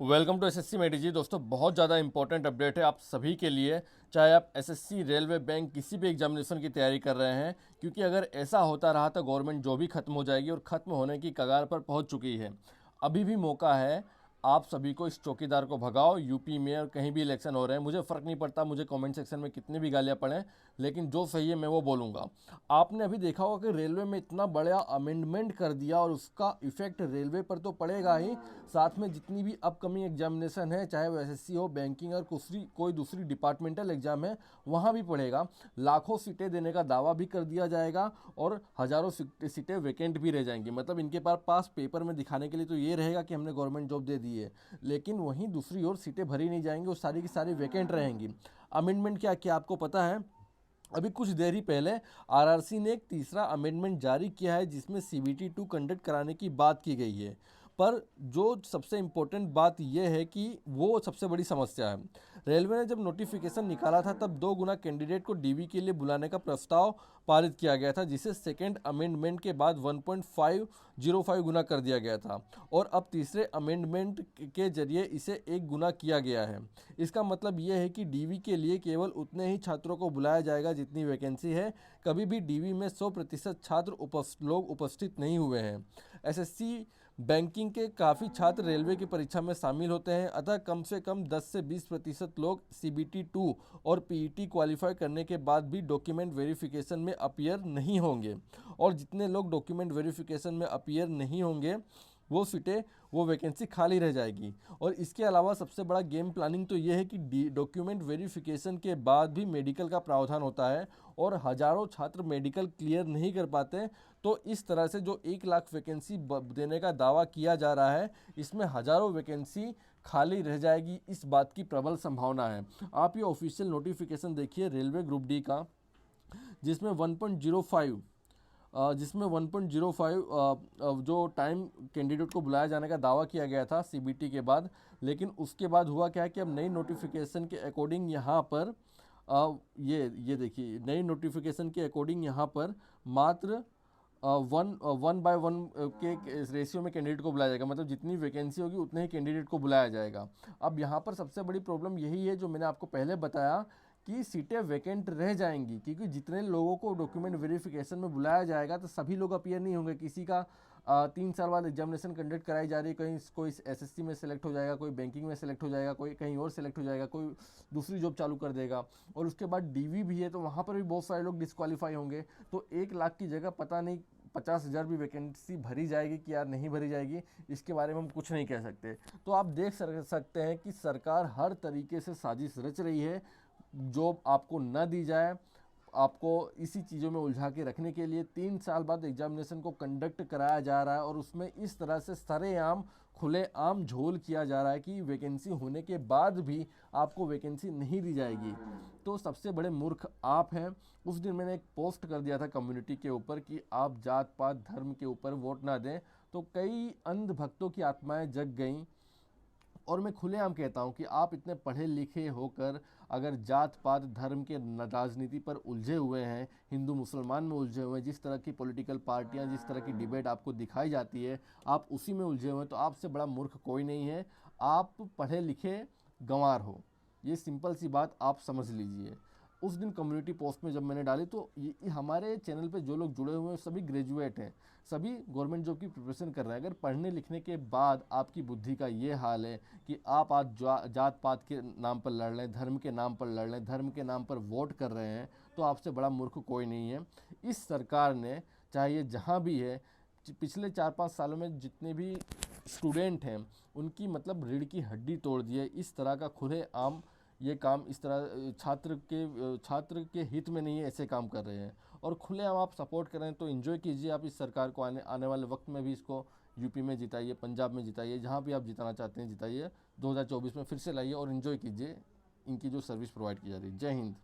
Welcome to SSC मेडी दोस्तों, बहुत ज़्यादा इंपॉर्टेंट अपडेट है आप सभी के लिए। चाहे आप एसएससी, रेलवे, बैंक किसी भी एग्जामिनेशन की तैयारी कर रहे हैं, क्योंकि अगर ऐसा होता रहा तो गवर्नमेंट जॉब भी खत्म हो जाएगी और ख़त्म होने की कगार पर पहुंच चुकी है। अभी भी मौका है, आप सभी को इस चौकीदार को भगाओ। यूपी में और कहीं भी इलेक्शन हो रहे हैं, मुझे फ़र्क नहीं पड़ता, मुझे कमेंट सेक्शन में कितनी भी गालियाँ पड़ें, लेकिन जो सही है मैं वो बोलूँगा। आपने अभी देखा होगा कि रेलवे में इतना बड़ा अमेंडमेंट कर दिया और उसका इफेक्ट रेलवे पर तो पड़ेगा ही, साथ में जितनी भी अपकमिंग एग्जामिनेशन है, चाहे वो एसएससी हो, बैंकिंग और कोई दूसरी डिपार्टमेंटल एग्जाम है, वहाँ भी पड़ेगा। लाखों सीटें देने का दावा भी कर दिया जाएगा और हज़ारों सीटें वैकेंट भी रह जाएंगी। मतलब इनके पास पेपर में दिखाने के लिए तो ये रहेगा कि हमने गवर्नमेंट जॉब दे दी है, लेकिन वहीं दूसरी ओर सीटें भरी नहीं जाएंगी और सारी की सारी वैकेंट रहेंगी। अमेंडमेंट क्या क्या आपको पता है? अभी कुछ देर ही पहले आरआरसी ने एक तीसरा अमेंडमेंट जारी किया है, जिसमें सीबीटी 2 कंडक्ट कराने की बात की गई है। पर जो सबसे इम्पोर्टेंट बात यह है कि वो सबसे बड़ी समस्या है। रेलवे ने जब नोटिफिकेशन निकाला था तब 2 गुना कैंडिडेट को डीवी के लिए बुलाने का प्रस्ताव पारित किया गया था, जिसे सेकेंड अमेंडमेंट के बाद 1.505 गुना कर दिया गया था और अब तीसरे अमेंडमेंट के जरिए इसे 1 गुना किया गया है। इसका मतलब यह है कि डीवी के लिए केवल उतने ही छात्रों को बुलाया जाएगा जितनी वैकेंसी है। कभी भी डीवी में 100% छात्र लोग उपस्थित नहीं हुए हैं। एसएससी, बैंकिंग के काफ़ी छात्र रेलवे की परीक्षा में शामिल होते हैं, अतः कम से कम 10 से 20% लोग सीबीटी 2 और पीईटी क्वालिफाई करने के बाद भी डॉक्यूमेंट वेरिफिकेशन में अपीयर नहीं होंगे। और जितने लोग डॉक्यूमेंट वेरिफिकेशन में अपीयर नहीं होंगे, वो सीटें, वो वैकेंसी खाली रह जाएगी। और इसके अलावा सबसे बड़ा गेम प्लानिंग तो ये है कि डॉक्यूमेंट वेरिफिकेशन के बाद भी मेडिकल का प्रावधान होता है और हज़ारों छात्र मेडिकल क्लियर नहीं कर पाते। तो इस तरह से जो 1 लाख वैकेंसी देने का दावा किया जा रहा है, इसमें हज़ारों वैकेंसी खाली रह जाएगी, इस बात की प्रबल संभावना है। आप ये ऑफिशियल नोटिफिकेशन देखिए रेलवे ग्रुप डी का, जिसमें 1.05 जो टाइम कैंडिडेट को बुलाया जाने का दावा किया गया था सीबीटी के बाद, लेकिन उसके बाद हुआ क्या है कि अब नई नोटिफिकेशन के अकॉर्डिंग यहाँ पर ये देखिए, नई नोटिफिकेशन के अकॉर्डिंग यहाँ पर मात्र 1:1 के रेशियो में कैंडिडेट को बुलाया जाएगा। मतलब जितनी वैकेंसी होगी उतने ही कैंडिडेट को बुलाया जाएगा। अब यहाँ पर सबसे बड़ी प्रॉब्लम यही है जो मैंने आपको पहले बताया, कि सीटें वैकेंट रह जाएंगी, क्योंकि जितने लोगों को डॉक्यूमेंट वेरिफिकेशन में बुलाया जाएगा तो सभी लोग अपीयर नहीं होंगे। किसी का 3 साल बाद एग्जामिनेशन कंडक्ट कराई जा रही है, कहीं कोई एसएससी में सेलेक्ट हो जाएगा, कोई बैंकिंग में सेलेक्ट हो जाएगा, कोई कहीं और सेलेक्ट हो जाएगा, कोई दूसरी जॉब चालू कर देगा, और उसके बाद डीवी भी है तो वहाँ पर भी बहुत सारे लोग डिस्क्वालीफाई होंगे। तो 1 लाख की जगह पता नहीं 50,000 भी वैकेंसी भरी जाएगी कि यार नहीं भरी जाएगी, इसके बारे में हम कुछ नहीं कह सकते। तो आप देख सकते हैं कि सरकार हर तरीके से साजिश रच रही है जॉब आपको न दी जाए, आपको इसी चीज़ों में उलझा के रखने के लिए। 3 साल बाद एग्जामिनेशन को कंडक्ट कराया जा रहा है और उसमें इस तरह से सरेआम खुलेआम झोल किया जा रहा है कि वैकेंसी होने के बाद भी आपको वैकेंसी नहीं दी जाएगी। तो सबसे बड़े मूर्ख आप हैं। उस दिन मैंने एक पोस्ट कर दिया था कम्युनिटी के ऊपर कि आप जात पात धर्म के ऊपर वोट ना दें, तो कई अंध भक्तों की आत्माएं जग गईं। और मैं खुलेआम कहता हूं कि आप इतने पढ़े लिखे होकर अगर जात पात धर्म के राजनीति पर उलझे हुए हैं, हिंदू मुसलमान में उलझे हुए हैं, जिस तरह की पॉलिटिकल पार्टियां, जिस तरह की डिबेट आपको दिखाई जाती है, आप उसी में उलझे हुए हैं, तो आपसे बड़ा मूर्ख कोई नहीं है। आप पढ़े लिखे गंवार हो, ये सिंपल सी बात आप समझ लीजिए। उस दिन कम्युनिटी पोस्ट में जब मैंने डाली तो ये हमारे चैनल पे जो लोग जुड़े हुए हैं सभी ग्रेजुएट हैं, सभी गवर्नमेंट जॉब की प्रिपरेशन कर रहे हैं। अगर पढ़ने लिखने के बाद आपकी बुद्धि का ये हाल है कि आप आज जात पात के नाम पर लड़ रहे हैं, धर्म के नाम पर लड़ रहे हैं, धर्म के नाम पर वोट कर रहे हैं, तो आपसे बड़ा मूर्ख कोई नहीं है। इस सरकार ने, चाहे ये जहाँ भी है, पिछले 4-5 सालों में जितने भी स्टूडेंट हैं उनकी मतलब रीढ़ की हड्डी तोड़ दी है। इस तरह का खुलेआम ये काम, इस तरह छात्र के हित में नहीं है, ऐसे काम कर रहे हैं। और खुलेआम आप सपोर्ट करें तो एंजॉय कीजिए आप इस सरकार को। आने वाले वक्त में भी इसको यूपी में जिताइए, पंजाब में जिताइए, जहाँ भी आप जिताना चाहते हैं जिताइए। 2024 में फिर से लाइए और एंजॉय कीजिए इनकी जो सर्विस प्रोवाइड की जा रही है। जय हिंद।